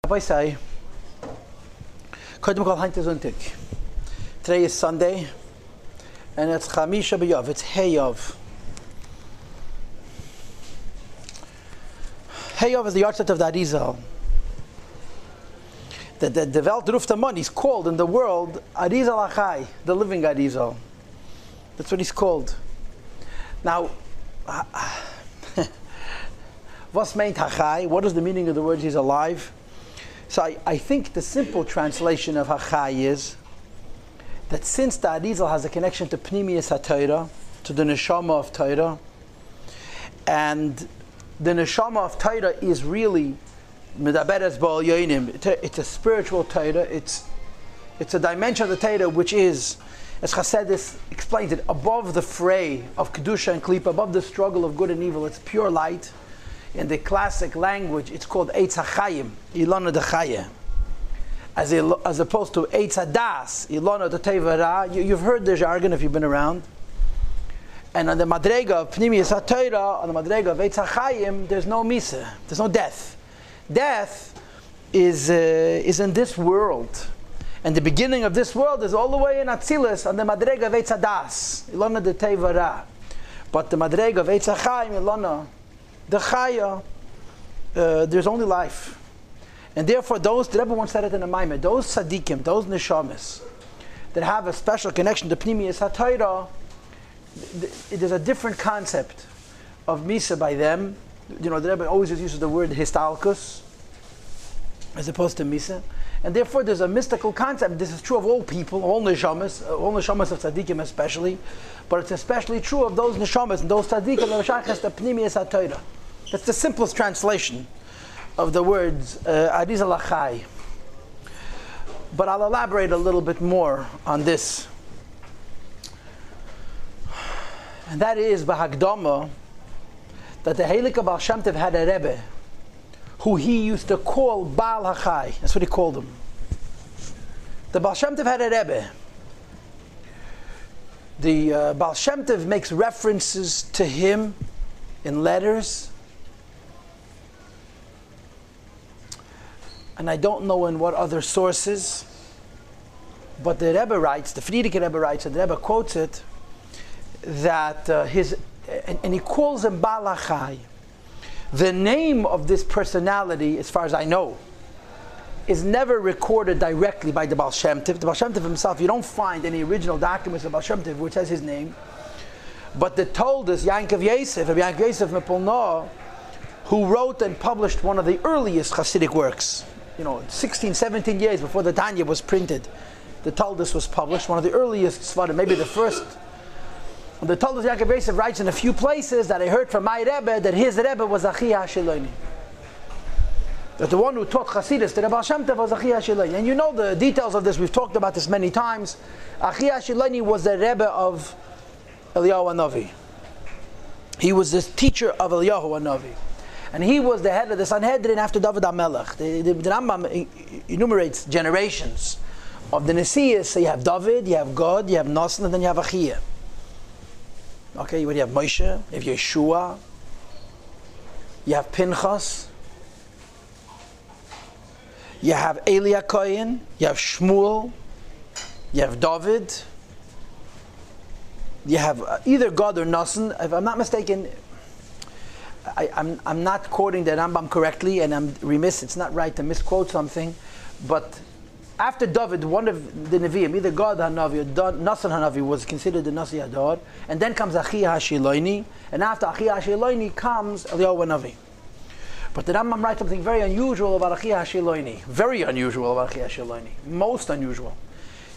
Rabbi say, today is Sunday, and it's Chamisha B'Yov, it's Hayov. Hayov is the Yahrtzeit of the ARIZAL. The Welt ruft Amon, he's called in the world ARIZAL Achai, the living ARIZAL. That's what he's called. Now, what's meant Achai? What is the meaning of the words he's alive? So I think the simple translation of Achai is that since the ARIZAL has a connection to Pnimiyas HaTorah, to the Neshama of Torah, and the Neshama of Torah is really Medaberes Ba'al Yoinim. It's a spiritual Torah. It's a dimension of the Torah which is, as Chassidus explains it, above the fray of Kedusha and Klipa, above the struggle of good and evil. It's pure light. In the classic language, it's called Eitz HaChayim, Ilana de Chaya, as opposed to Eitz HaDas, Ilana de Tevara. You've heard the jargon if you've been around. And on the Madrega of Pnimiyas HaTorah, on the Madrega of Eitz HaChayim, there's no Misa, there's no death. Death is in this world. And the beginning of this world is all the way in Atzilus, on the Madrega of Eitz HaDas, Ilana de Tevara. But the Madrega of Eitz HaChayim, Ilana the Chaya, there's only life. And therefore those, the Rebbe once said it in a Maimed, those tzaddikim, those neshamas, that have a special connection to Pnimiyas HaTorah, there's a different concept of Misa by them. You know, the Rebbe always uses the word histalkus, as opposed to Misa. And therefore there's a mystical concept. This is true of all people, all neshamas of tzaddikim especially, but it's especially true of those neshamas and those tzaddikim that are shaykhs to Pnimiyas HaTorah. That's the simplest translation of the words ARIZAL Achai. But I'll elaborate a little bit more on this. And that is Bahagdama, that the Heilige Baal Shem Tov had a Rebbe who he used to call Baal Achai. That's what he called him. The Baal Shem Tov had a Rebbe. The Baal Shem Tov makes references to him in letters. And I don't know in what other sources, but the Rebbe writes, the Frierdiker Rebbe writes, and the Rebbe quotes it, that and he calls him Baal Achai. The name of this personality, as far as I know, is never recorded directly by the Baal Shem Tov. The Baal Shem Tov himself, you don't find any original documents of Baal Shem Tov which says his name. But the Toldos, Yankov Yosef, Yankov Yosef Mepolno, who wrote and published one of the earliest Hasidic works, 16, 17 years before the Tanya was printed, the Toldos was published, one of the earliest Svarim, maybe the first. The Toldos Yankov Yosef writes in a few places that I heard from my Rebbe that his Rebbe was Achi HaShiloni. That the one who taught Chassidus, the Rebbe Hashem Tov, was Achi HaShiloni. And you know the details of this, we've talked about this many times. Achi HaShiloni was the Rebbe of Eliyahu HaNavi. He was the teacher of Eliyahu HaNavi. And he was the head of the Sanhedrin after David HaMelech. The Rambam enumerates generations of the Nesias. So you have David, you have God, you have Nasan, and then you have Achiyah. Okay, you have Moshe, you have Yeshua, you have Pinchas, you have Eli Kohen, you have Shmuel, you have David, you have either God or Nasan. If I'm not mistaken, I'm not quoting the Rambam correctly, and I'm remiss, it's not right to misquote something, but after David, one of the Nevi'im, either God HaNavi or Nasan HaNavi, was considered the Nasi Hadar, and then comes Achi HaShiloni, and after Achi HaShiloni comes Eliyahu HaNavi. But the Rambam writes something very unusual about Achi HaShiloni, very unusual about Achi HaShiloni, most unusual.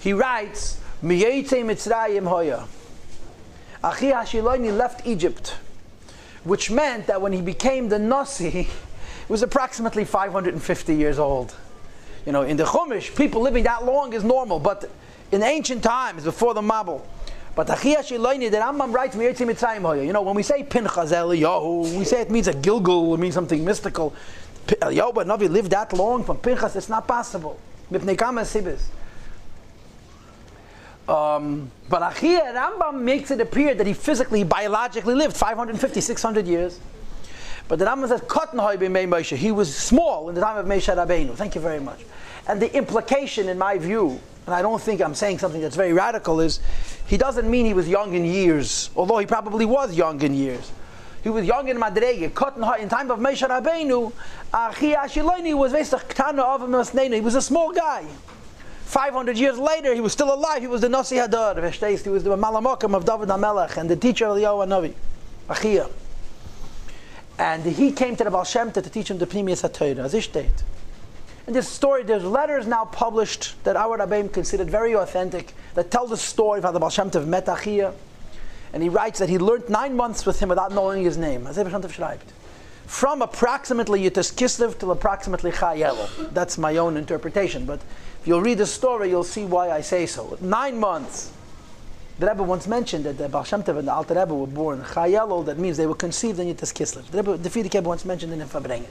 He writes, Miyetzei Mitzrayim Hoya. Achi HaShiloni left Egypt, which meant that when he became the Nasi, he was approximately 550 years old. In the Chumash, people living that long is normal, but in ancient times, before the Mabul. But Achi HaShiloni, the Rambam writes, Miyetzei Mitzrayim Hoya. When we say Pinchas Eliyahu, we say it means a Gilgul, it means something mystical. Eliyahu HaNavi lived that long from Pinchas, it's not possible. Mipnei Kama Sibis. But Achia Rambam makes it appear that he physically, biologically lived 550, 600 years. But the Rambam says, Kotten hoi b'mei Moshe. He was small in the time of Moshe Rabbeinu. Thank you very much. And the implication, in my view, and I don't think I'm saying something that's very radical, is he doesn't mean he was young in years, although he probably was young in years. He was young in Madrege. Kotten hoi, in time of Moshe Rabbeinu, Achi Ashiloni was he was a small guy. 500 years later, he was still alive. He was the Nasi Hadar. He was the Malamokim of David HaMelech and the teacher of Eliyahu HaNavi, Achia. And he came to the Baal Shem Tov to teach him the Pnimiyas HaTorah, as ich steht. And this story, there's letters now published that our Rabbeim considered very authentic, that tell the story of how the Baal Shem Tov met Achia. And he writes that he learned 9 months with him without knowing his name. As Baal Shem Tov schreibt. From approximately Yitas Kislev till approximately Chayelo. That's my own interpretation, but if you'll read the story, you'll see why I say so. 9 months. The Rebbe once mentioned that the Baal Shem Tov and the Alter Rebbe were born Chayelo, that means they were conceived in Yitas Kislev. The Frierdiker once mentioned in Fabrengen.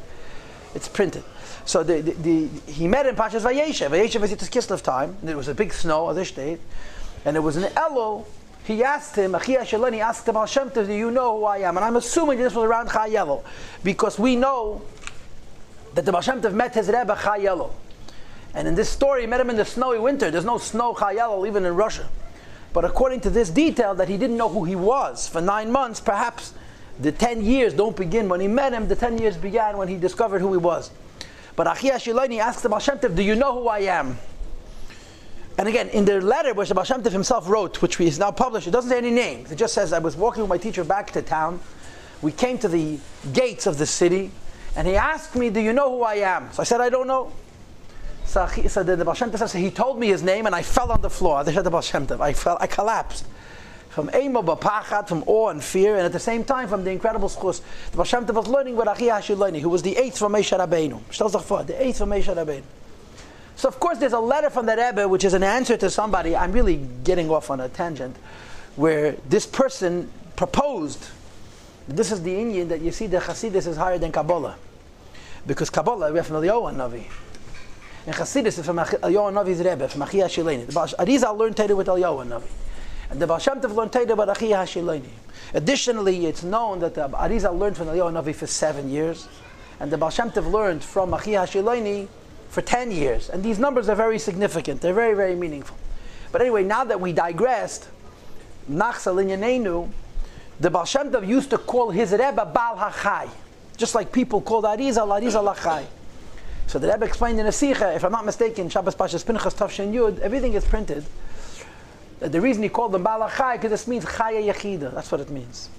It's printed. So he met in Pashas Vayeshev. Vayeshev was Yitas Kislev time, and it was a big snow, as I state, and it was in Elul. He asked him, Achia Shalani asked the Baal Shem Tov, do you know who I am? And I'm assuming this was around Chayelo, because we know that the Baal Shem Tov met his Rebbe Chayelo. And in this story, he met him in the snowy winter. There's no snow Chayelo even in Russia. But according to this detail, that he didn't know who he was for 9 months, perhaps the 10 years don't begin when he met him. The 10 years began when he discovered who he was. But Achia Shiloni asks the Baal Shem Tov, do you know who I am? And again, in the letter which the Baal Shem Tov himself wrote, which is now published, it doesn't say any names. It just says, I was walking with my teacher back to town. We came to the gates of the city, and he asked me, do you know who I am? So I said, I don't know. So the Baal Shem Tov says, he told me his name, and I fell on the floor. They said the Baal Shem Tov. I collapsed. From Eimo B'Pachad, from awe and fear, and at the same time from the incredible schus. The Baal Shem Tov was learning with Achia Hashiloni, who was the 8th from Moshe Rabbeinu. The 8th from Moshe Rabbeinu. So of course there's a letter from the Rebbe which is an answer to somebody. I'm really getting off on a tangent, where this person proposed. This is the Indian that you see the Chassidus is higher than Kabbalah, because Kabbalah we have from Eliyahu HaNavi, and Chassidus is from Eliyahu HaNavi's Rebbe, from Achia Hashiloni. The ARIZAL learned Torah with Eliyahu HaNavi, and the Baal Shem Tov learned Torah with Achia Hashiloni. Additionally, it's known that the ARIZAL learned from Eliyahu HaNavi for 7 years, and the Baal Shem Tov learned from Achia Hashiloni for 10 years. And these numbers are very significant. They're very, very meaningful. But anyway, now that we digressed, Nachsal Inyanenu, the Baal Shem Tov used to call his Rebbe Baal HaChai, just like people called ARIZAL HaChai. So the Rebbe explained in a Sikha, if I'm not mistaken, Shabbos Pashas Pinchas Tavshin Yud, everything is printed. The reason he called them Baal HaChai, because this means Chaya Yechida. That's what it means.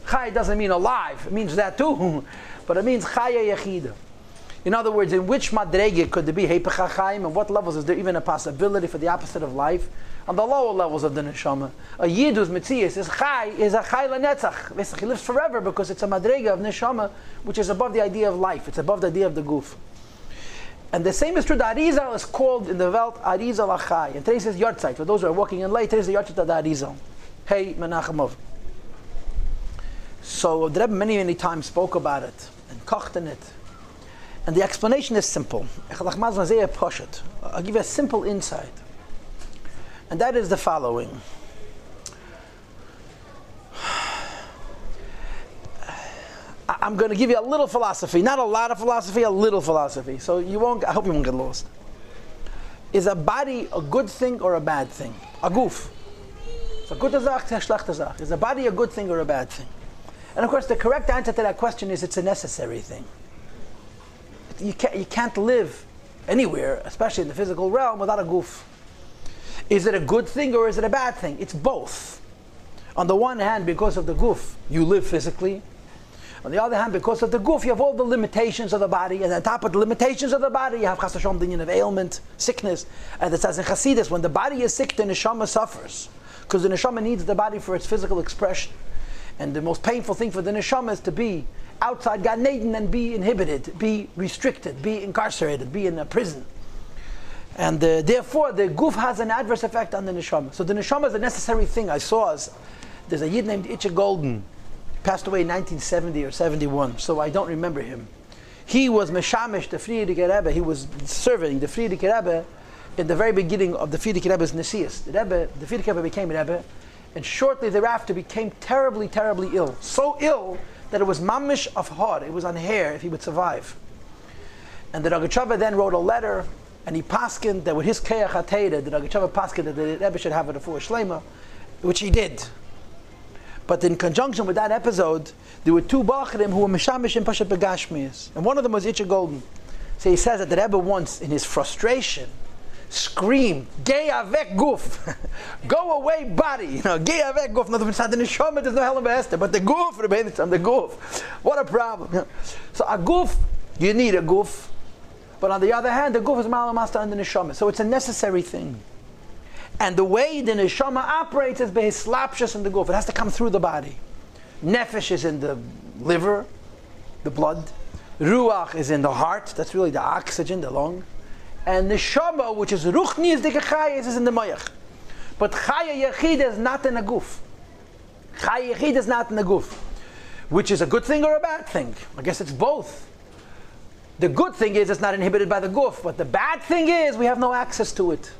Chai doesn't mean alive. It means that too. But it means Chaya Yechida. In other words, in which madrege could there be Hepech HaChaim, and what levels is there even a possibility for the opposite of life? On the lower levels of the neshama. A Yid who's Metzias is a Chai Lanetzach. He lives forever because it's a madrege of neshama, which is above the idea of life. It's above the idea of the goof. And the same is true. The ARIZAL is called in the Welt ARIZAL HaChai. And today says Yahrtzeit. For those who are walking in late, today is the Yahrtzeit of the ARIZAL. Hey, Menachem. So the Rebbe many times spoke about it and kocht in it. And the explanation is simple. I'll give you a simple insight. And that is the following. I'm going to give you a little philosophy. Not a lot of philosophy, a little philosophy. So I hope you won't get lost. Is a body a good thing or a bad thing? A goof. Is a gute Sache, a schlechte Sache. Is a body a good thing or a bad thing? And of course the correct answer to that question is it's a necessary thing. You can't live anywhere, especially in the physical realm, without a goof. Is it a good thing or is it a bad thing? It's both. On the one hand, because of the goof, you live physically. On the other hand, because of the goof, you have all the limitations of the body, and on top of the limitations of the body, you have chas v'shalom dinyan of ailment, sickness. And it says in Chassidus, when the body is sick, the neshama suffers, because the neshama needs the body for its physical expression. And the most painful thing for the neshama is to be outside Gan Eden and be inhibited, be restricted, be incarcerated, be in a prison. And therefore, the goof has an adverse effect on the neshama. So the neshama is a necessary thing. I saw there's a Yid named Itche Golden, passed away in 1970 or 71, so I don't remember him. He was Meshamish, the Frierdiker Rebbe. He was serving the Frierdiker Rebbe in the very beginning of the Frierdiker Rebbe's Nesias. The Frierdiker Rebbe became Rebbe, and shortly thereafter became terribly, terribly ill. So ill that it was mamish of hard, it was on hair if he would survive. And the Rogatchover then wrote a letter, and he paskined that with his keach hateda, the Rogatchover paskined that the Rebbe should have a refuah shlema, which he did. But in conjunction with that episode, there were two Bachrim who were mishamish in Pashat Begashmias, and one of them was Yitzchak Golden. So he says that the Rebbe once, in his frustration, screamed, "Gei avek guf," go away, body. Gei avek guf. In other words, not the neshama, there's no hell in Behester, but the guf, the guf. What a problem. So a guf, you need a guf, but on the other hand, the guf is ma'al master and the neshama. So it's a necessary thing. And the way the neshama operates is by slapshus in the guf. It has to come through the body. Nefesh is in the liver, the blood. Ruach is in the heart. That's really the oxygen, the lung. And neshama, which is ruchni, is the chayes, is in the mayach. But chaya yechid is not in the guf. Chaya yechid is not in the guf, which is a good thing or a bad thing. I guess it's both. The good thing is it's not inhibited by the guf, but the bad thing is we have no access to it.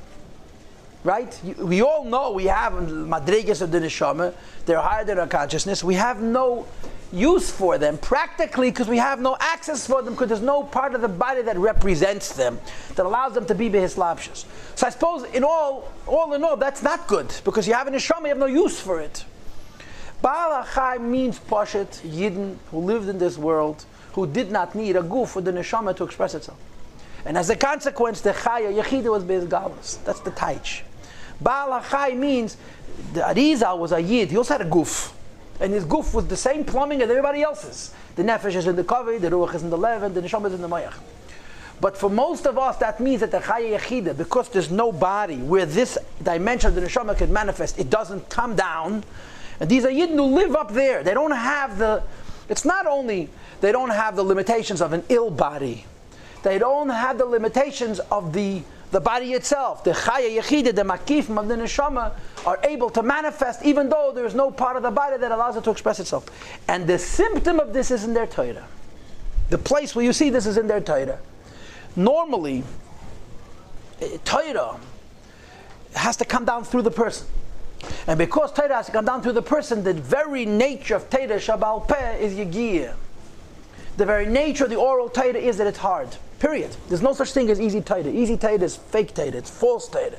Right? We all know we have madrigas of the neshama. They're higher than our consciousness. We have no use for them practically because we have no access for them because there's no part of the body that represents them, that allows them to be behislapshus. So I suppose all in all, that's not good because you have a neshama, you have no use for it. Baal HaChai means Poshet, Yidden, who lived in this world, who did not need a guf for the neshama to express itself. And as a consequence, the Chaya Yechida was Beis Galus. That's the Taich. Baal HaChai means the ARIZAL was a Yid. He also had a guf. And his guf was the same plumbing as everybody else's. The Nefesh is in the Kavi, the Ruach is in the Lev, and the Neshama is in the Mayach. But for most of us, that means that the Chaya Yechida, because there's no body where this dimension of the Neshama can manifest, it doesn't come down. And these are Yidden who live up there. They don't have it's not only they don't have the limitations of an ill body, they don't have the limitations of the body itself. The Chaya Yechida, the Makifim of the Neshama, are able to manifest even though there is no part of the body that allows it to express itself. And the symptom of this is in their Torah. The place where you see this is in their Torah. Normally, Torah has to come down through the person. And because Torah has to come down through the person, the very nature of Torah Shabal Peh is Yegiyah. The very nature of the oral Torah is that it's hard. Period. There's no such thing as easy Torah. Easy Torah is fake Torah. It's false Torah.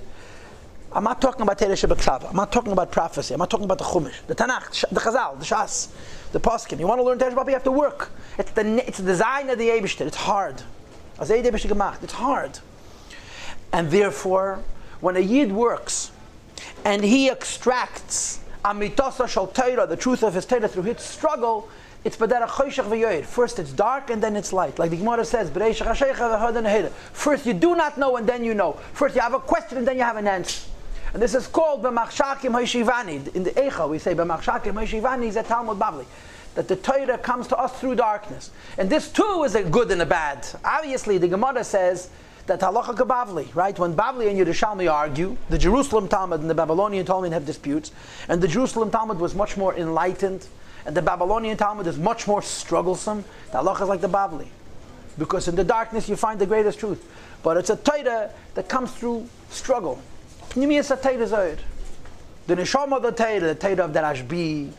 I'm not talking about Torah Shebeksav. I'm not talking about prophecy. I'm not talking about the Chumash, the Tanakh, the Chazal, the Shas, the Poskim. You want to learn Torah Shebeksav, you have to work. It's the design of the Eibishter. It's hard. It's hard. And therefore, when a Yid works and he extracts Amitosa Shal Torah, the truth of his Torah, through his struggle, it's Badara Choshech V'Yoyer. First it's dark and then it's light. Like the Gemara says, first you do not know and then you know. First you have a question and then you have an answer. And this is called B'machshakim Hoshivani. In the Eicha we say B'machshakim Hoshivani is a Talmud Bavli. That the Torah comes to us through darkness. And this too is a good and a bad. Obviously the Gemara says that halacha kabavli, right? When Bavli and Yerushalmi argue, the Jerusalem Talmud and the Babylonian Talmud have disputes, and the Jerusalem Talmud was much more enlightened, and the Babylonian Talmud is much more strugglesome. The halacha is like the Bavli, because in the darkness you find the greatest truth. But it's a Torah that comes through struggle. Pnimiyas HaTorah Zohar. The neshama of the Torah of the Rashbi,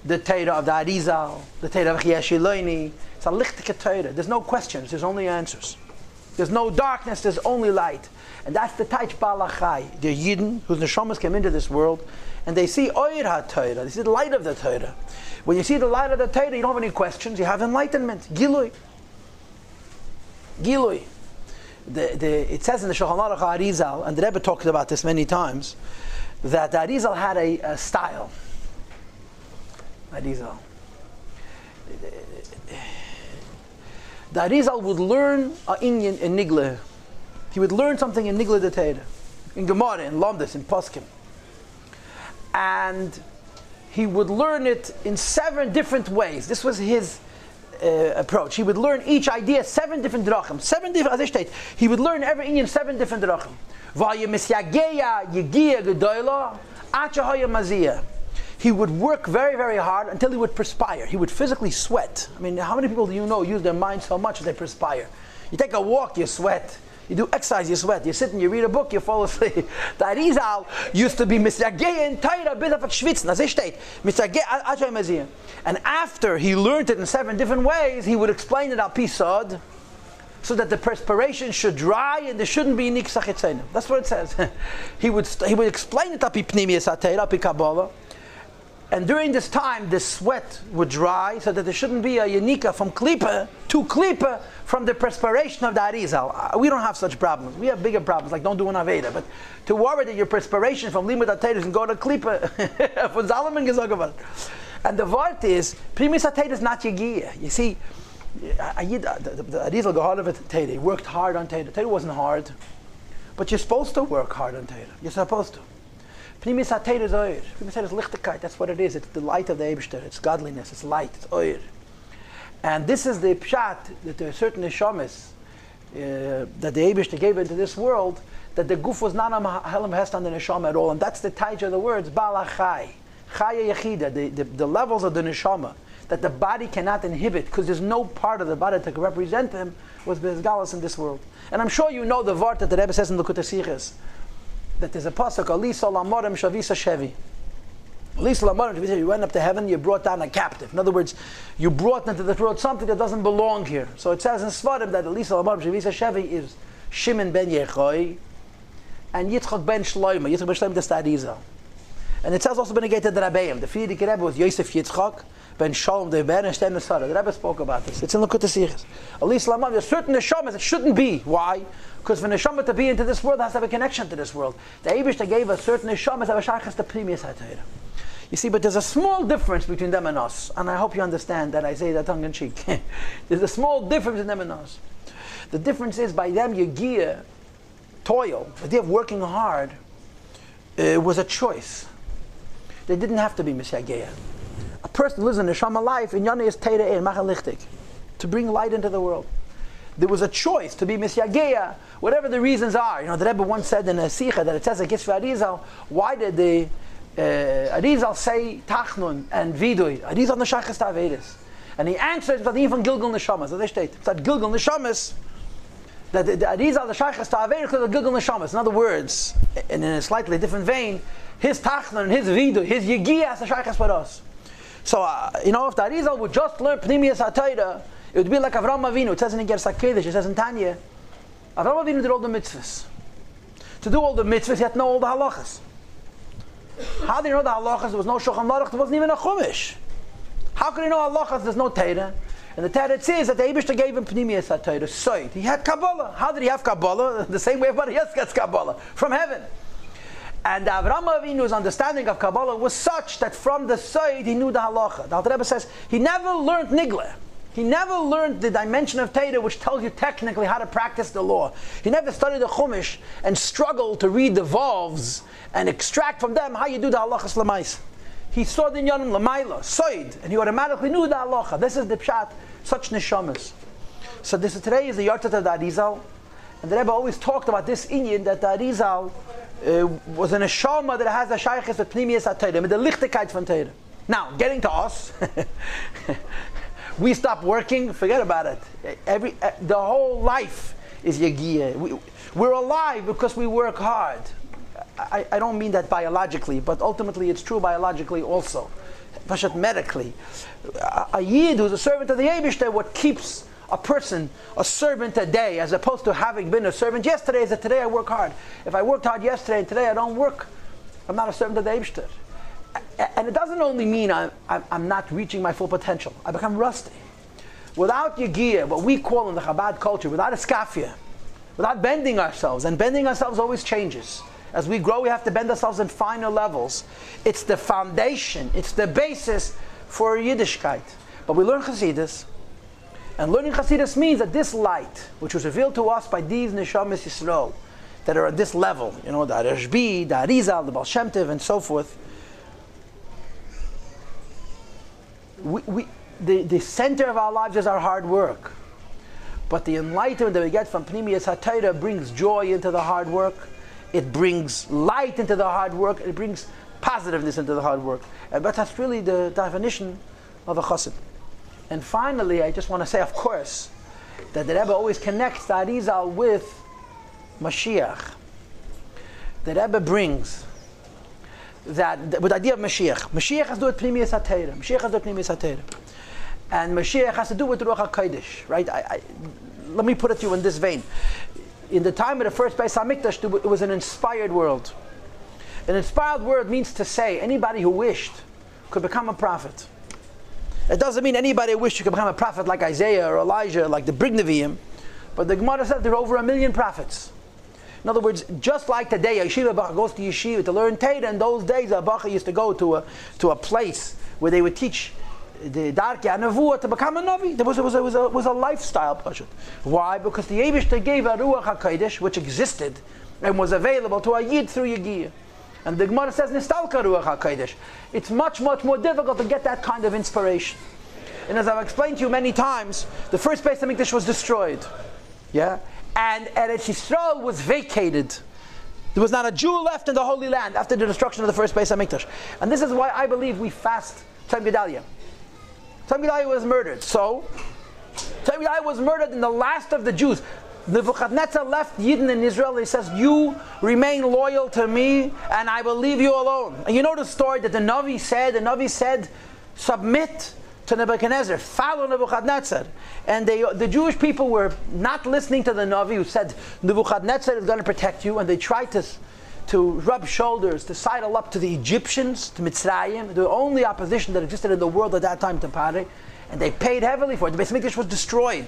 the Torah of the ARIZAL, the Torah of Chiyashiloini. It's a lichtike Torah. There's no questions. There's only answers. There's no darkness. There's only light. And that's the Taich Baal HaChai. The Yidden whose neshamas came into this world, and they see Oyer HaTorah. They see the light of the Torah. When you see the light of the Torah, you don't have any questions. You have enlightenment. Gilui. Gilui. It says in the Shulchan Aruch ARIZAL, and the Rebbe talked about this many times, that the ARIZAL had a style. ARIZAL. The ARIZAL would learn Inyan in Nigle. He would learn something in Nigle the Torah, in Gemara, in Lomdus, in Poskim. And he would learn it in 7 different ways. This was his approach. He would learn each idea 7 different drachim. 7 different, as I state, he would learn every Inyan 7 different drachim. He would work very, very hard until he would perspire. He would physically sweat. I mean, how many people do you know use their mind so much that they perspire? You take a walk, you sweat. You do exercise, you sweat. You sit and you read a book, you fall asleep. The ARIZAL used to be Misyagein Taira Bidaf Schwitzen. As it steht, and after he learned it in 7 different ways, he would explain it al pisod, so that the perspiration should dry and there shouldn't be niksach etzeinu. That's what it says. he would explain it al pi pnimiyas atayra, al pi kabbalah. And during this time, the sweat would dry, so that there shouldn't be a yanika from klipa to klipa from the perspiration of the ARIZAL. We don't have such problems. We have bigger problems, like don't do an aveda. But to worry that your perspiration from limud atayra can go to klipa, for Zalman gezogavat. And the word is, primis atayra is not yagiyah. You see, the ARIZAL got hard of it. He worked hard on Torah. Torah wasn't hard, but you're supposed to work hard on Torah. You're supposed to. Pnimis HaTorah is oir. Pnimis HaTorah is lichtigkeit. That's what it is. It's the light of the Eibishter. It's godliness. It's light. It's oir. And this is the pshat that there are certain neshamas that the Eibishter gave into this world, that the guf was not a helam hest on the neshama at all. And that's the taij of the words balachai, chaya yechida, the levels of the neshama that the body cannot inhibit, because there's no part of the body that can represent him, was bezgalas in this world. And I'm sure you know the vart that the Rebbe says in the Kutasiches, that there's a pasuk, Alisa Lamorim Shavisa Shevi. Alisa Lamorim Shavisa, you went up to heaven, you brought down a captive. In other words, you brought into this world something that doesn't belong here. So it says in Svarim that Alisa Lamorim Shavisa Shevi is Shimon ben Yechoi and Yitzchak ben Shloima. Yitzchak ben Shloima is the ARIZAL. And it says also ben Agated the Rabbeim. The Frierdiker Rebbe was Yosef Yitzchak ben Shalom the Ben and Shtem Nesara. The Rebbe spoke about this. It's in the Kutasiches. Alisa Lamorim, there's certain neshamas that shouldn't be. Why? Because for neshama to be into this world, it has to have a connection to this world. The Eibishter gave us certain neshamas that are shaychas to pnimiyas hatayra. You see, but there's a small difference between them and us, and I hope you understand that I say that tongue in cheek. There's a small difference in them and us. The difference is, by them yagiyah, toil, the idea of working hard, was a choice. They didn't have to be misyageya. A person lives a neshama life in yana is teira ein machalichtik, to bring light into the world. There was a choice to be misyageya, whatever the reasons are. You know, the Rebbe once said in a sikha that it says against ARIZAL, why did the ARIZAL say tachnun and vidui? ARIZAL neshachas ta'averis. And he answered that even Gilgal neshamas. So they state that Gilgal neshamas, that the ARIZAL neshachas ta'averis because of Gilgal neshamas. In other words, in a slightly different vein, his tachnun, his vidui, his yigiyah is neshachas for us. So you know, if the ARIZAL would just learn pnimiyas hatayra, it would be like Avram Avinu. It says in Yahrtzeit, it says in Tanya, Avram Avinu did all the mitzvahs. To do all the mitzvahs, he had to know all the halachas. How did he know the halachas? There was no Shulchan Aruch. There wasn't even a Chumash. How could he know halachas? There's no Torah. And the Torah says that the Eibishter gave him pnimiyas hatayra, soid. He had Kabbalah. How did he have Kabbalah? The same way everybody else gets Kabbalah, from heaven. And Avram Avinu's understanding of Kabbalah was such that from the soid he knew the halacha. The Alter Rebbe says he never learned nigla. He never learned the dimension of Torah which tells you technically how to practice the law. He never studied the Chumash and struggled to read the valves and extract from them how you do the halachas l'mais. He saw the Inyanim l'mayla, soid, and he automatically knew the halacha. This is the pshat, such neshamas. So today is the Yahrtzeit of the ARIZAL, and the Rebbe always talked about this inyan that the ARIZAL was a neshama that has a shaykhis with pnimiyas hatayra, with the lichtigkeit von Torah. Now, getting to us. We stop working, forget about it. The whole life is yagiyah. We're alive because we work hard. I don't mean that biologically, but ultimately it's true biologically also. Pashat medically. A yid who's a servant of the Eibishter, what keeps a person a servant today, as opposed to having been a servant yesterday, is that today I work hard. If I worked hard yesterday and today I don't work, I'm not a servant of the Eibishter. And it doesn't only mean I'm not reaching my full potential. I become rusty. Without yagiyah, what we call in the Chabad culture, without a skafia, without bending ourselves, and bending ourselves always changes. As we grow, we have to bend ourselves in finer levels. It's the foundation, it's the basis for Yiddishkeit. But we learn Chassidus, and learning Chassidus means that this light, which was revealed to us by these Neshamas Yisrael, that are at this level, you know, the Rabbi, the ARIZAL, the Baal Shem Tov, and so forth, the center of our lives is our hard work. But the enlightenment that we get from Pnimiyas HaTorah brings joy into the hard work. It brings light into the hard work. It brings positiveness into the hard work. But that's really the definition of a chassid. And finally, I just want to say, of course, that the Rebbe always connects the ARIZAL with Mashiach, the Rebbe brings that with the idea of Mashiach. Mashiach has to do with Pnimiyas HaTeira. Mashiach has to do with Pnimiyas HaTeira. And Mashiach has to do with Ruach HaKodesh, right? Let me put it to you in this vein. In the time of the first Beis HaMikdash, it was an inspired world. An inspired world means to say anybody who wished could become a prophet. It doesn't mean anybody who wished could become a prophet like Isaiah or Elijah, like the Brig Nevi'im. But the Gemara says there are over 1 million prophets. In other words, just like today, a yeshiva bacha goes to yeshiva to learn Torah. In those days, a bacha used to go to a place where they would teach the Darkei HaNevuah to become a Navi. There was a lifestyle project. Why? Because the Eibishter gave a Ruach HaKodesh, which existed and was available to a Yid through Yegiyah. And the Gemara says, Nistalka Ruach HaKodesh. It's much, much more difficult to get that kind of inspiration. And as I've explained to you many times, the first Beis HaMikdash was destroyed. Yeah? And Eretz Yisrael was vacated. There was not a Jew left in the Holy Land after the destruction of the first Beis HaMikdash. And this is why I believe we fast Tzom Gedalia. Tzom Gedalia was murdered. So, Tzom Gedalia was murdered in the last of the Jews. Nebuchadnezzar left Yidden in Israel. He says, you remain loyal to me and I will leave you alone. And you know the story that the Navi said, submit to Nebuchadnezzar, follow Nebuchadnezzar. And the Jewish people were not listening to the Navi who said, Nebuchadnezzar is going to protect you. And they tried to rub shoulders, to sidle up to the Egyptians, to Mitzrayim, the only opposition that existed in the world at that time to Pare. And they paid heavily for it. The Beis HaMikdash was destroyed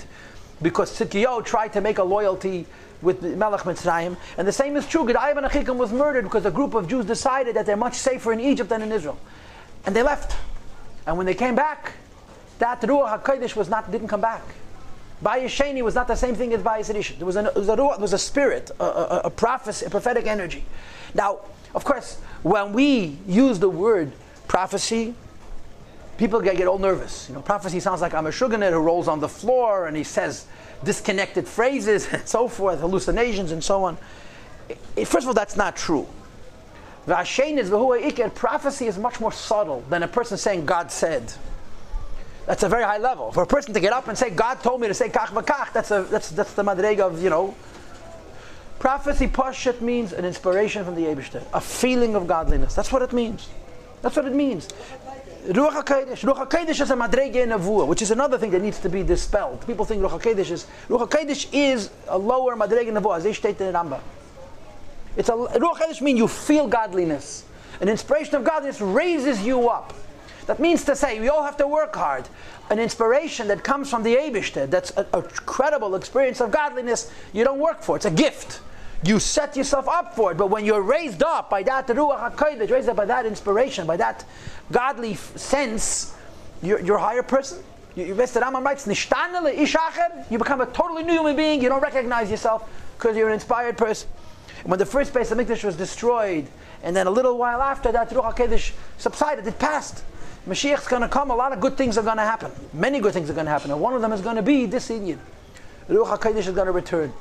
because Tzidkiyahu tried to make a loyalty with Melech Mitzrayim. And the same is true. Gedaliah ben Achikam was murdered because a group of Jews decided that they're much safer in Egypt than in Israel. And they left. And when they came back, that Ruach HaKodesh didn't come back. Bayis Sheni was not the same thing as Bayis Rishon. There was a spirit, a prophecy, a prophetic energy. Now, of course, when we use the word prophecy, people get all nervous. You know, prophecy sounds like I'm a shuganet who rolls on the floor and he says disconnected phrases and so forth, hallucinations and so on. First of all, that's not true. Prophecy is much more subtle than a person saying God said. That's a very high level. For a person to get up and say, God told me to say kach v'kach, that's the madrega of, you know. Prophecy, Pashat, means an inspiration from the Eibishter, a feeling of godliness. That's what it means. That's what it means. Ruach HaKodesh is a madrega in Nevuah, which is another thing that needs to be dispelled. People think Ruach HaKodesh is a lower madrega in Nevuah, as they state in the Rambam. Ruach HaKodesh means you feel godliness. An inspiration of godliness raises you up. That means to say, we all have to work hard. An inspiration that comes from the Eibishter, that's a credible experience of godliness, you don't work for. It's a gift. You set yourself up for it. But when you're raised up by that Ruach HaKodesh, raised up by that inspiration, by that godly sense, you're a higher person. The Rambam writes, Nishtanele ish acher, you become a totally new human being. You don't recognize yourself because you're an inspired person. And when the first Beis HaMikdash was destroyed, and then a little while after that Ruach HaKodesh subsided, it passed. Mashiach's going to come, a lot of good things are going to happen. Many good things are going to happen. And one of them is going to be this Indian. Ruach HaKodesh is going to return.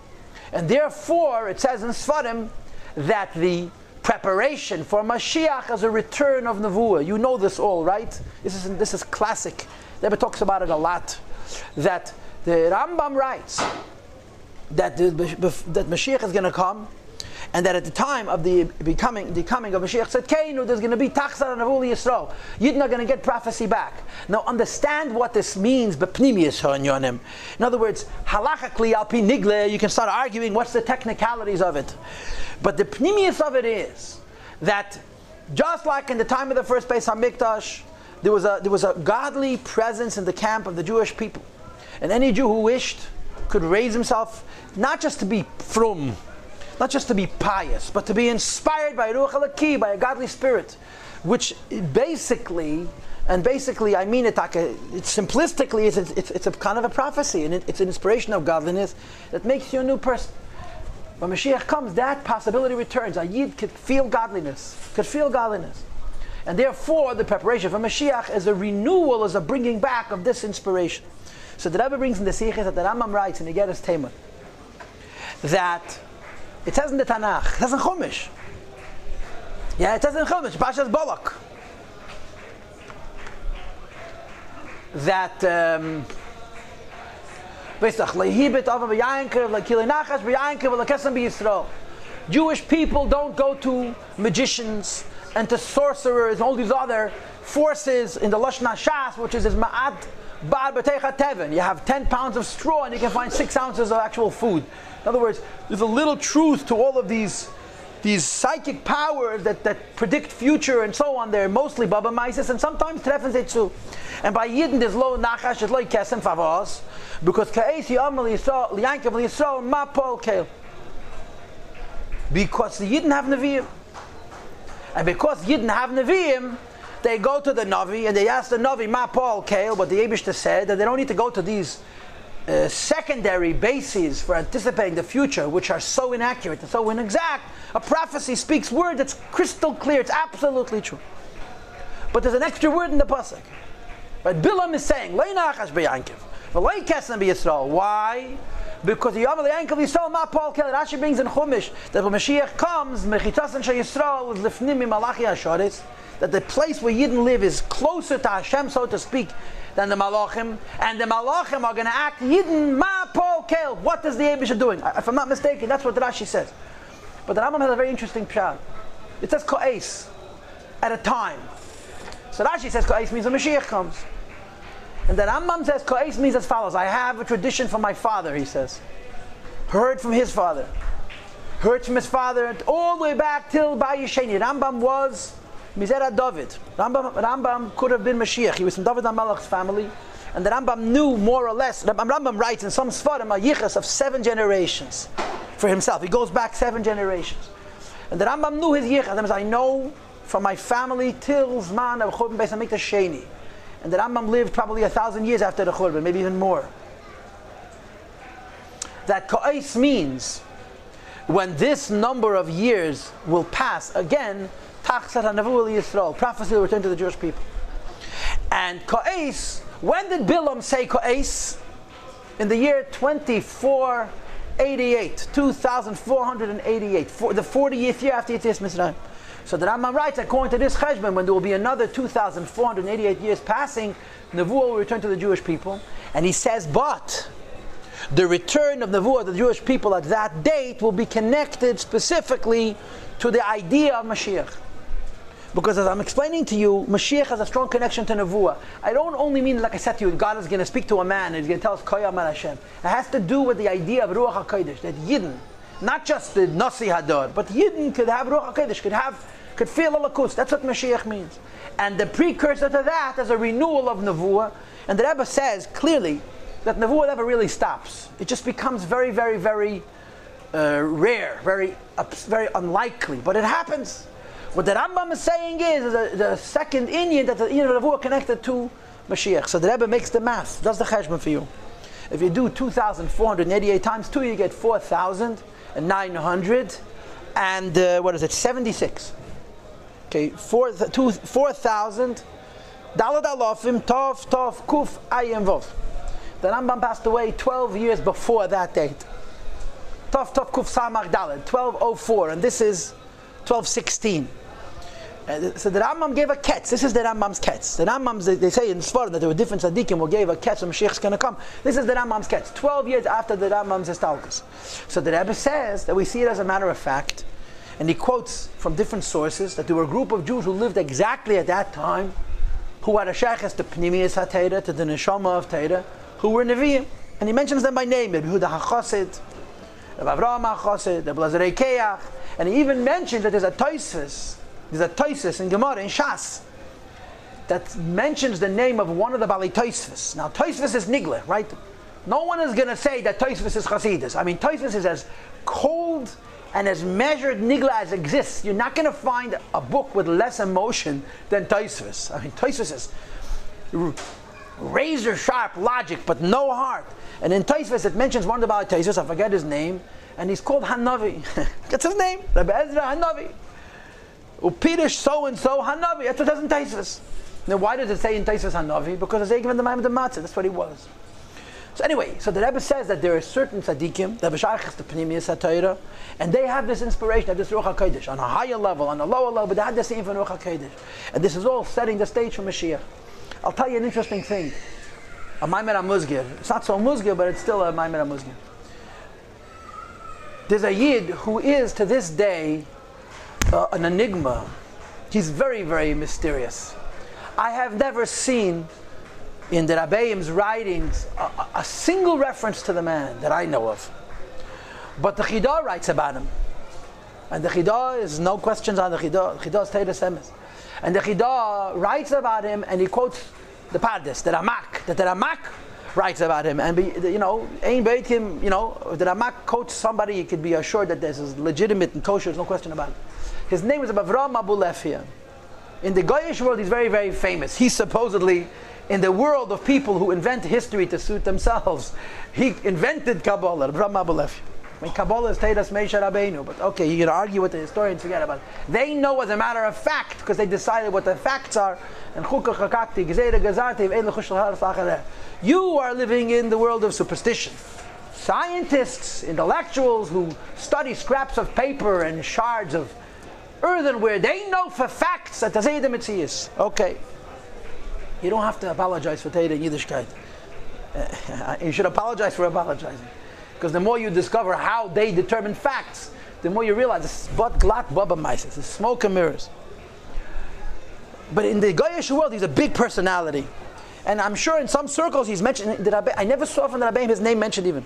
And therefore, it says in Sfarim that the preparation for Mashiach is a return of Nevuah. You know this all, right? This is classic. The Rebbe talks about it a lot. That the Rambam writes that Mashiach is going to come, and that at the time of the coming of Mashiach Tzedkeinu, there's going to be Tachzar Nevuah Yisrael. You're not going to get prophecy back. Now understand what this means, b'pnimiyus ha'inyonim. In other words, halachically, al pi nigle, you can start arguing what's the technicalities of it. But the pnimiyus of it is that just like in the time of the first Beis HaMikdash, there was a godly presence in the camp of the Jewish people. And any Jew who wished could raise himself, not just to be frum, not just to be pious, but to be inspired by Ruach HaLaki, by a godly spirit, which basically I mean it simplistically, it's a kind of a prophecy, and it's an inspiration of godliness that makes you a new person. When Mashiach comes, that possibility returns. A Yid could feel godliness, and therefore the preparation for Mashiach is a renewal, is a bringing back of this inspiration. So the Rebbe brings in the Sichos that the Rambam writes in Igeres Tema that it says in the Tanakh, it says in Chumash. Yeah, it says in Chumash, Pashas Balak, that Jewish people don't go to magicians and to sorcerers and all these other forces in the Lashon HaShas, which is ma'at bar b'teicha teven. You have 10 pounds of straw and you can find 6 ounces of actual food. In other words, there's a little truth to all of these psychic powers that predict future and so on. They're mostly Baba Maisis and sometimes Treffen Zetsu. And by Yidden there's lo nachash, there's lo kesem favos, because Ka'esi Amal Yisrael, Liyankev Yisrael, Ma Pol Keil. Because the Yidden have Nevi'im. And because Yidden have Nevi'im, they go to the Navi and they ask the Navi, Ma Pol Keil, what the Yebishter said, that they don't need to go to these secondary bases for anticipating the future, which are so inaccurate and so inexact. A prophecy speaks word that's crystal clear, it's absolutely true. But there's an extra word in the pasuk. But Bilam is saying, Lei nachash b'yankiv, v'lei kesem b'Yisrael. Why? Because the Yom Yankiv Yisrael Ma Paul Kel. Rashi brings in Chumash that when Mashiach comes, Mechitzas Shel Yisrael is lifnim Malachi Hasharis, that the place where Yidden live is closer to Hashem, so to speak, than the Malachim, and the Malachim are going to act Yidden Ma Paul Kel. What is the Yebishah doing? If I'm not mistaken, that's what the Rashi says. But the Rambam has a very interesting pshat. It says Ko'es, at a time. So Rashi says Ko'es means when Mashiach comes. And the Rambam says Ko'es means as follows. I have a tradition from my father, he says. Heard from his father. Heard from his father all the way back till Bayisheni. Rambam was Mizera David. Rambam could have been Mashiach. He was from David HaMelech's family. And the Rambam knew more or less. Rambam writes in some Sfarim a yichus of 7 generations for himself. He goes back 7 generations. And the Rambam knew his yichus. That means I know from my family till Zman of Churban Beis HaMikdash Sheni. And the Rambam lived probably 1,000 years after the Churban, maybe even more. That Ko'es means when this number of years will pass again, Tachsat HaNavuah Yisrael, prophecy will return to the Jewish people. And Ko'es, when did Bilam say Ko'es? In the year 2488, 2488, the 40th year after Yetzias Mitzrayim. So the Rambam writes, according to this cheshbon, when there will be another 2,488 years passing, Nevuah will return to the Jewish people. And he says, but the return of Nevuah to the Jewish people at that date will be connected specifically to the idea of Mashiach. Because as I'm explaining to you, Mashiach has a strong connection to Nevuah. I don't only mean, like I said to you, God is going to speak to a man and he's going to tell us Koyam Al Hashem. It has to do with the idea of Ruach HaKodesh, that Yidden, not just the Nasi Hadar, but Yidden could have Ruach HaKodesh, could feel Alakus. That's what Mashiach means. And the precursor to that is a renewal of Nevuah. And the Rebbe says clearly that Nevuah never really stops. It just becomes very, very, very rare, very unlikely. But it happens. What the Rambam is saying is the second Inyan, that the Inyan of Nevuah connected to Mashiach. So the Rebbe makes the math, does the cheshbon for you. If you do 2,488 times 2, you get 4,900 and 76. Okay, 4,000 Dalad Alofim Tov Kuf Ayim Vov. The Rambam passed away 12 years before that date. Tov Kuf Samach Dalad, 1204, and this is 1216. So the Rambam gave a ketz. This is the Rambam's ketz. The Rambam's, they say in Sfarim that there were different tzaddikim who gave a ketz when Mashiach's going to come. This is the Rambam's ketz, 12 years after the Rambam's Histalkus. So the Rebbe says that we see it as a matter of fact, and he quotes from different sources that there were a group of Jews who lived exactly at that time, who had a shaykhs to Pnimiyas HaTeira, to the Neshama of Teira, who were Nevi'im. And he mentions them by name, Rabbi Yehuda HaChassid, Rabbi Avraham HaChassid, Rabbi Lazarei Keach, and he even mentions that there's a Toisves in Gemara, in Shas, that mentions the name of one of the Bali Toisves. Now Toisves is Nigla, right? No one is going to say that Toisves is Chasidus. I mean, Toisves is as cold and as measured Nigla as exists. You're not going to find a book with less emotion than Toisves. I mean, Toisves is razor sharp logic, but no heart. And in Toisves it mentions one of the Bali Toisves, I forget his name, and he's called Hanavi. That's his name, Rabbi Ezra Hanavi. Upirish so and so Hanavi. That's what it says in Toisves. Now, why does it say in Toisves Hanavi? Because it's given the Maim of the Matzah. That's what he was. So anyway, so the Rebbe says that there are certain tzaddikim that v'shaychas to Pnimiyas HaTorah, and they have this inspiration of this Ruach HaKodesh on a higher level, on a lower level, but they had the same from Ruach HaKodesh. And this is all setting the stage for Mashiach. I'll tell you an interesting thing. A Maimed HaMuzgir. It's not so Muzgir, but it's still a Maimed HaMuzgir. There's a Yid who is, to this day, an enigma. He's very, very mysterious. I have never seen in the Rabbeim's writings a single reference to the man that I know of. But the Chidah writes about him. And the Chidah is no questions on the Chidah. The Chidah is Teres Emes. And the Chidah writes about him, and he quotes the Pardes, the Ramak, that the Ramak writes about him. And Ein Beitim, if the Ramak quotes somebody, you could be assured that this is legitimate and kosher, there's no question about it. His name is Avram Abulefia. In the Goyish world, he's very, very famous. He's supposedly, in the world of people who invent history to suit themselves, he invented Kabbalah, Avram Abulefia. I mean, Kabbalah is Teiras Meisha Rabbeinu, but okay, you can argue with the historians, forget about it. They know as a matter of fact, because they decided what the facts are. And you are living in the world of superstition. Scientists, intellectuals who study scraps of paper and shards of earthenware, they know for facts that Tazayid Metzias. Okay. You don't have to apologize for Teira in Yiddishkeit. You should apologize for apologizing. Because the more you discover how they determine facts, the more you realize this is but glat baba maises, it's smoke and mirrors. But in the Goyish world, he's a big personality. And I'm sure in some circles he's mentioned, I never saw from the Rabbi his name mentioned even.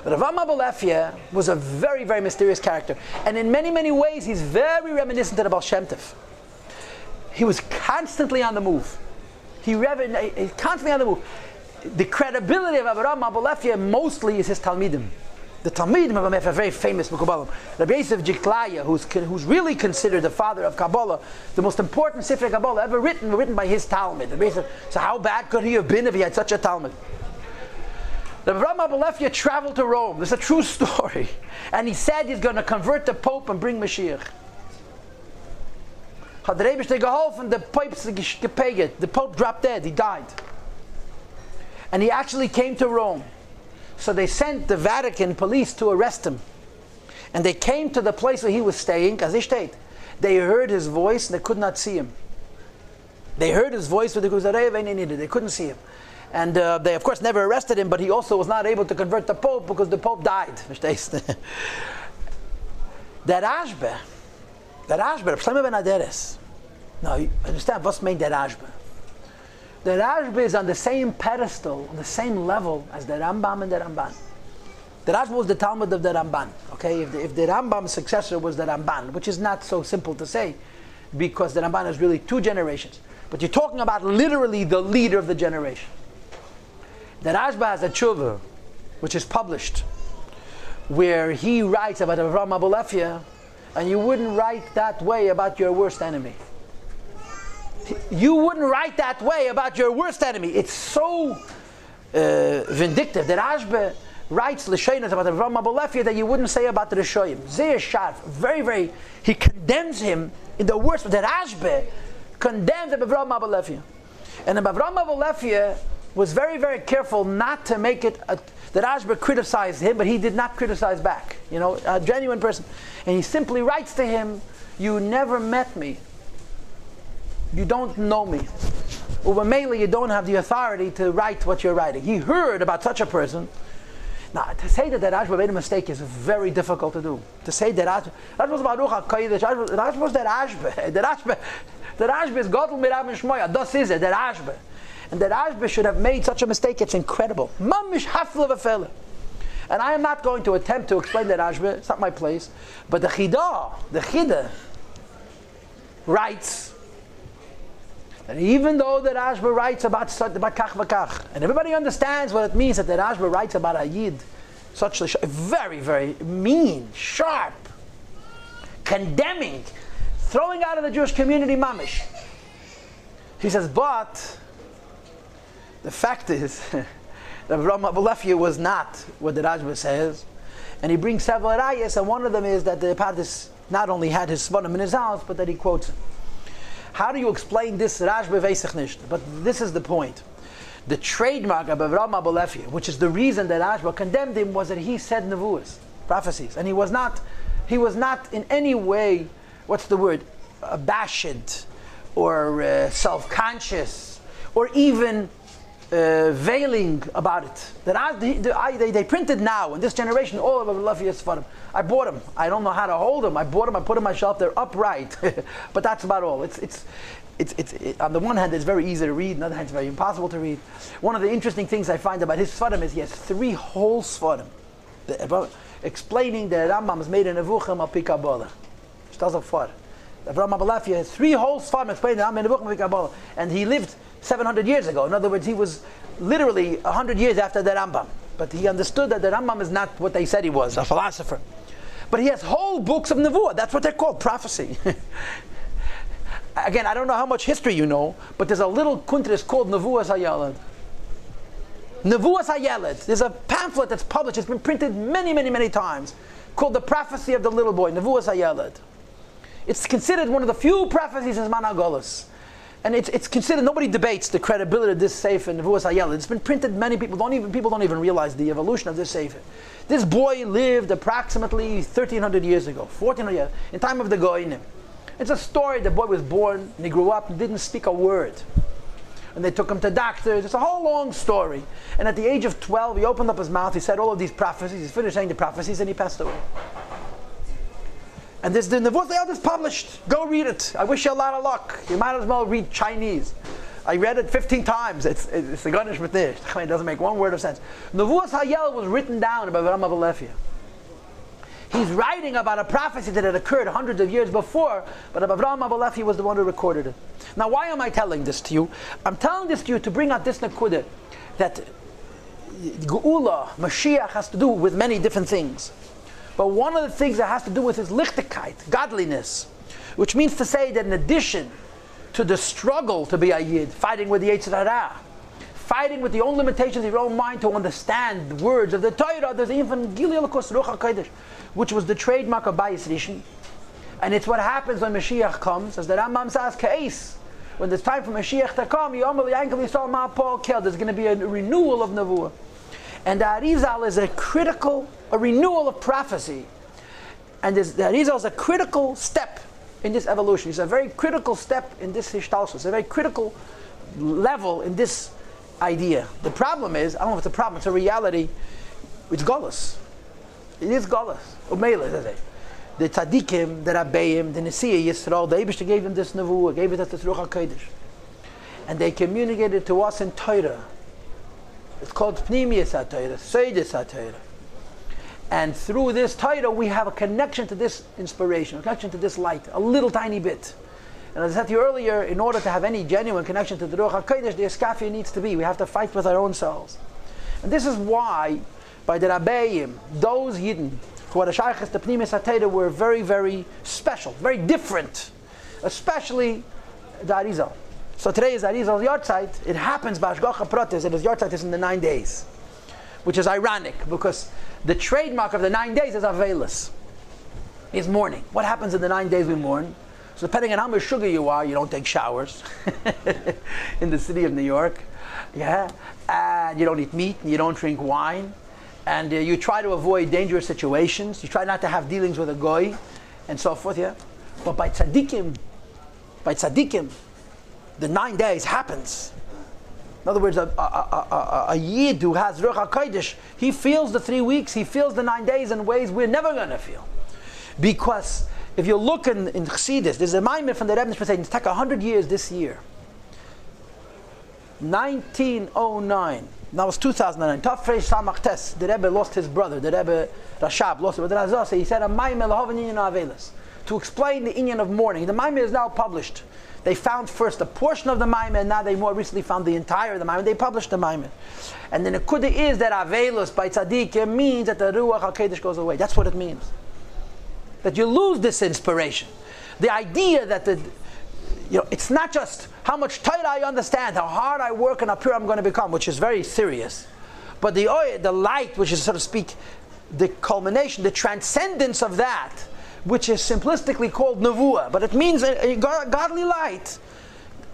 But Avram Abulefia was a very, very mysterious character. And in many, many ways, he's very reminiscent of the Baal Shem Tov. He was constantly on the move. He's constantly on the move. The credibility of Avram Abulefia mostly is his Talmidim. The Talmidim of Amef are very famous Mekubalim. Rabbi Yosef Jiklaya, who's really considered the father of Kabbalah, the most important Sifrei Kabbalah ever written by his Talmud. So how bad could he have been if he had such a Talmud? Avram Abulefia traveled to Rome. This is a true story. And he said he's going to convert the Pope and bring Mashiach. The Pope dropped dead. He died. And he actually came to Rome. So they sent the Vatican police to arrest him. And they came to the place where he was staying, as he stayed. They heard his voice and they could not see him. They heard his voice, but they couldn't see him. And they, of course, never arrested him, but he also was not able to convert the Pope because the Pope died. That Ashbe, Psalm ben Aderes. Now, you understand what's made that Ashbe? The Rashba is on the same pedestal, on the same level as the Rambam and the Ramban. The Rashba was the Talmud of the Ramban. Okay, if the Rambam's successor was the Ramban, which is not so simple to say, because the Ramban is really 2 generations. But you're talking about literally the leader of the generation. The Rashba has a tshuva, which is published, where he writes about Avram Abulefia, and you wouldn't write that way about your worst enemy. You wouldn't write that way about your worst enemy. It's so vindictive. The Rashba writes L'shonos about Avram Abulefia that you wouldn't say about the Rishoyim. Zeir sharp, very, very. He condemns him in the worst. The Rashba condemns Avram Abulefia, and Avram Abulefia was very, very careful not to make it. The Rashba criticized him, but he did not criticize back. A genuine person, and he simply writes to him, "You never met me. You don't know me. Mainly, you don't have the authority to write what you're writing." He heard about such a person. Now, to say that Rashba made a mistake is very difficult to do. To say that Rashba was Baruch HaKodesh, Rashba was the Rashba. The Rashba is Godel Mirav and Shmoya. Das is it, the Rashba. And the Rashba should have made such a mistake, it's incredible. Mamish hafle v'fele. And I am not going to attempt to explain the Rashba, it's not my place. But the Chidah writes, and even though the Rashba writes about kach v'kach, and everybody understands what it means that the Rashba writes about a Yid, such a very, very mean, sharp, condemning, throwing out of the Jewish community mamish. He says, but the fact is that Avram Abulefia was not what the Rashba says, and he brings several rayas, and one of them is that the Pardes not only had his svarim in his house, but that he quotes him. How do you explain this? Rashba veisach nicht. But this is the point. The trademark of Avram Abulefia, which is the reason that Rashba condemned him, was that he said nevuas, prophecies, and he was not in any way, what's the word, abashed or self-conscious or even veiling about it. That they printed now in this generation all of Lafayette's Sfarim. I bought them. I don't know how to hold them. I bought them. I put them on my shelf. They're upright, but that's about all. It's on the one hand it's very easy to read. On the other hand it's very impossible to read. One of the interesting things I find about his Sfarim is he has 3 whole Sfarim explaining that Rambam is made in Nevuchim al Pi Kabbalah. Shtazak Far. Avraham Abelafia has 3 whole Sfarim explaining that Rambam in Nevuchim al Pi Kabbalah, and he lived 700 years ago. In other words, he was literally 100 years after the Rambam. But he understood that the Rambam is not what they said he was, a philosopher. But he has whole books of Nevuah. That's what they're called, prophecy. Again, I don't know how much history you know, but there's a little kuntris called Nevuas HaYaled. Nevuas HaYaled. There's a pamphlet that's published. It's been printed many, many, many times, called The Prophecy of the Little Boy, Nevuas HaYaled. It's considered one of the few prophecies in Zman HaGolus. And it's considered, nobody debates the credibility of this sefer, Nevuas HaYaled. It's been printed, people don't even realize the evolution of this sefer. This boy lived approximately 1,300 years ago, 1,400 years, in time of the Goyim. It's a story. The boy was born, and he grew up and didn't speak a word. And they took him to doctors. It's a whole long story. And at the age of 12, he opened up his mouth, he said all of these prophecies, he finished saying the prophecies, and he passed away. And this, the Nevuas HaYaled is published. Go read it. I wish you a lot of luck. You might as well read Chinese. I read it 15 times. It's the Ganesh Matish. It doesn't make one word of sense. Nevuas HaYaled was written down by Avraham Abelafia. He's writing about a prophecy that had occurred hundreds of years before, but Avraham Abelafia was the one who recorded it. Now, why am I telling this to you? I'm telling this to you to bring out this nekudah, that Geula, Mashiach, has to do with many different things. But one of the things that has to do with is lichtigkeit, godliness, which means to say that in addition to the struggle to be a Yid, fighting with the Yetzer Hara, fighting with the own limitations of your own mind to understand the words of the Torah, there's even Gilui Elokus Ruach HaKodesh, which was the trademark of Bayis Rishon. And it's what happens when Mashiach comes, as the Rambam says, Ka'es. When there's time for Mashiach to come, there's going to be a renewal of Nevuah. And the ARIZAL is a renewal of prophecy. And the ARIZAL is a critical step in this evolution. It's a very critical step in this Hishtalsus. It's a very critical level in this idea. The problem is, I don't know if it's a problem, it's a reality. It's Golus. It is Golus. The Tzadikim, the Rabbeim, the Nesiya Yisrael, the Eibishter gave them this Nevuah, gave it as this Ruach HaKodesh. And they communicated to us in Torah. It's called Pnimiyas HaTorah, Seidus HaTorah. And through this Torah, we have a connection to this inspiration, a connection to this light, a little tiny bit. And as I said to you earlier, in order to have any genuine connection to the Ruach HaKodesh, the Eskafia needs to be. We have to fight with our own selves. And this is why, by the Rabbeim, those Yidden who are the Shaykhs, the Pnimiyas HaTorah, were very, very special, very different, especially the ARIZAL. So today is ARIZAL's Yahrtzeit. It happens by Hashgacha Pratis, and his Yahrtzeit is in the 9 days, which is ironic because the trademark of the 9 days is Avelis, is mourning. What happens in the 9 days we mourn? So depending on how much sugar you are, you don't take showers in the city of New York, yeah, and you don't eat meat, and you don't drink wine, and you try to avoid dangerous situations. You try not to have dealings with a goy, and so forth, yeah. But by tzaddikim, the 9 days happens. In other words, a Yid who has Ruach HaKodesh, he feels the 3 weeks, he feels the 9 days in ways we're never going to feel. Because if you look in Chassidus, there's a Maimon from the Rebbe Nishma, it's taken 100 years this year. 1909. Now it's 2009. Tafresh Samach Tes. The Rebbe lost his brother. The Rebbe Rashab lost his brother. He said, a Maimon Lahavan Inyan Avelis. To explain the Inyan of mourning. The Maimon is now published. They found first a portion of the Maimon, and now they more recently found the entire of the Maimon. They published the Maimon. And then the Nekudah is that Avelos by Tzaddik means that the Ruach HaKodesh goes away. That's what it means. That you lose this inspiration. The idea that it's not just how much Torah I understand, how hard I work and how pure I'm going to become, which is very serious. But the light, which is, so to speak, the culmination, the transcendence of that, which is simplistically called Nevuah, but it means a godly light.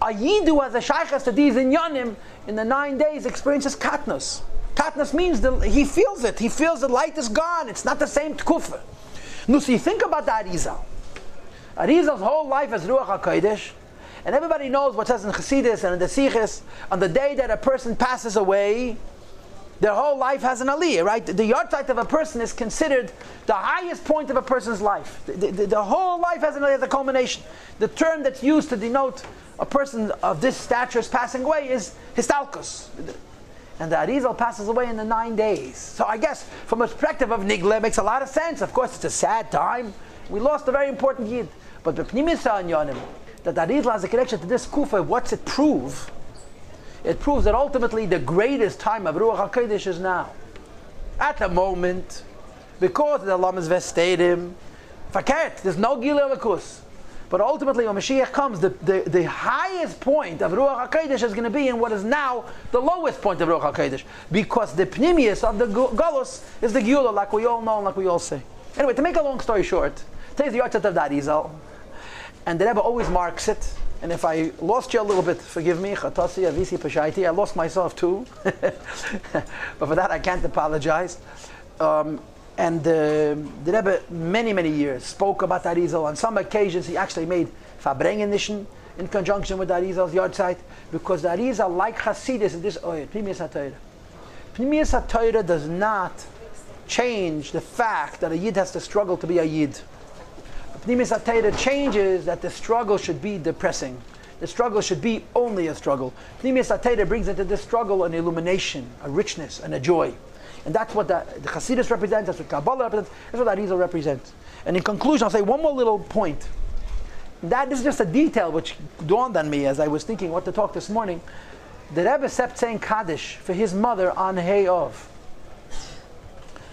A Yid who has a Shaykhas to these inyanim in the 9 days experiences katnus. Katnus means he feels it. He feels the light is gone. It's not the same tkufa. No, so you think about the ARIZAL. ARIZAL's whole life is Ruach HaKodesh, And everybody knows what says in Chassidus and in the Sichos, on the day that a person passes away, their whole life has an aliyah, right? The Yahrtzeit of a person is considered the highest point of a person's life. The whole life has an aliyah, the culmination. The term that's used to denote a person of this stature is passing away is histalkus. And the ARIZAL passes away in the 9 days. So I guess from a perspective of Nigla, it makes a lot of sense. Of course, it's a sad time. We lost a very important yid. But the Pnimisa and Yonim, that the ARIZAL has a connection to this kufa, what's it prove? It proves that ultimately the greatest time of Ruach HaKodesh is now. At the moment, because the Lamas Vestadim, Faket, there's no Gilei Lakus. But ultimately, when Mashiach comes, the highest point of Ruach HaKodesh is going to be in what is now the lowest point of Ruach HaKodesh. Because the Pnimius of the Golus is the Geula, like we all know and like we all say. Anyway, to make a long story short, today's the Yahrtzeit of the ARIZAL. And the Rebbe always marks it. And if I lost you a little bit, forgive me. Chatasi, avisi, pashaiti. I lost myself too. But for that, I can't apologize. And the Rebbe, many years, spoke about the ARIZAL. On some occasions, he actually made Fabrengenischen in conjunction with the ARIZAL's Yahrtzeit, because the ARIZAL, like Hasidus, is this oyed, Pnimius HaTorah. Pnimius HaTorah does not change the fact that a Yid has to struggle to be a Yid. Pnimius HaTorah changes that the struggle should be depressing. The struggle should be only a struggle. Pnimius HaTorah brings into this struggle an illumination, a richness, and a joy. And that's what the Chassidus represents, that's what Kabbalah represents, that's what ARIZAL represents. And in conclusion, I'll say one more little point. This is just a detail which dawned on me as I was thinking what to talk this morning. The Rebbe kept saying Kaddish for his mother on Hey Ov.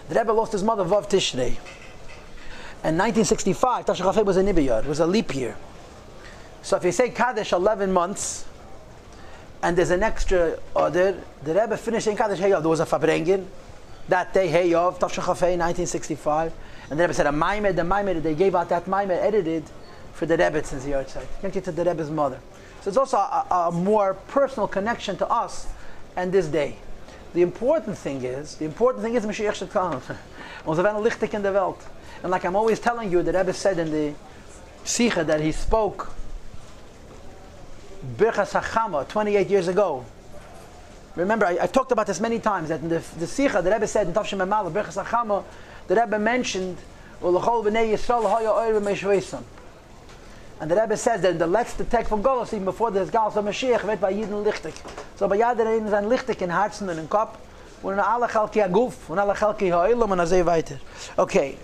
The Rebbe lost his mother Vav Tishrei. And 1965, Tafshach Chafei was a Nibiyar, it was a leap year. So if you say Kaddish 11 months, and there's an extra order, the Rebbe finished saying Kaddish Hey Ov. There was a Fabrengen that day, Hey Ov, Tafshach Chafei, 1965. And the Rebbe said the Maimed, they gave out that Maimed edited for the Rebbe since the Yahrtzeit, connected to the Rebbe's mother. So it's also a more personal connection to us and this day. The important thing is Mashiach should come. Onze werden lichtig in de Welt. And like I'm always telling you, the Rebbe said in the Sikha that he spoke Birchas HaChama 28 years ago. Remember, I've talked about this many times, that in the Sikha, the Rebbe said in Tavshim Memala, Birchas HaChama, the Rebbe mentioned Ulachol B'nei Yisrael Haya Oir V'Meishveisam. And the Rebbe says that in the letzte Tag von Golus, even before the Galas of Mashiach, wird bei Yidden lichtig. So bei Yadren sind lichtig in Herzen und in Kopf, und in alle Chalki Aguf, und alle Chalki Ha'ilum, und so weiter. Okay.